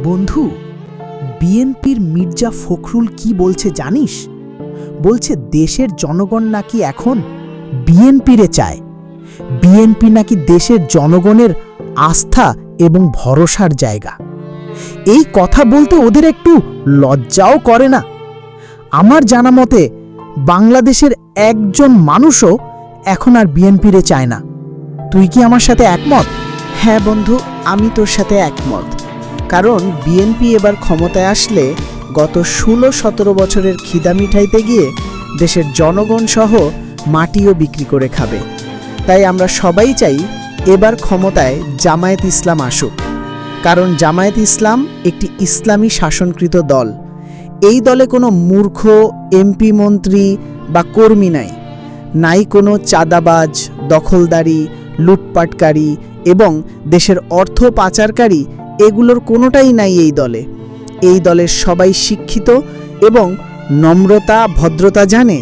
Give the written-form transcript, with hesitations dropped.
বন্ধু, বিএনপির মির্জা ফখরুল কি বলছে জানিস? বলছে দেশের জনগণ নাকি এখন বিএনপিরে চায়। বিএনপি নাকি দেশের জনগণের আস্থা এবং ভরসার জায়গা। এই কথা বলতে ওদের একটু লজ্জাও করে না? আমার জানা মতে বাংলাদেশের একজন মানুষও এখন আর বিএনপিরে চায় না। তুই কি আমার সাথে একমত? হ্যাঁ বন্ধু, আমি তোর সাথে একমত। কারণ বিএনপি এবার ক্ষমতায় আসলে গত 16-17 বছরের খিদা মিঠাইতে গিয়ে দেশের জনগণ সহ মাটিও বিক্রি করে খাবে। তাই আমরা সবাই চাই এবার ক্ষমতায় জামায়াত ইসলাম আসুক। কারণ জামায়াত ইসলাম একটি ইসলামী শাসনকৃত দল। এই দলে কোনো মূর্খ এমপি মন্ত্রী বা কর্মী নাই কোনো চাঁদাবাজ, দখলদারি, লুটপাটকারী এবং দেশের অর্থ পাচারকারী, এগুলোর কোনোটাই নাই এই দলে। এই দলের সবাই শিক্ষিত এবং নম্রতা ভদ্রতা জানে।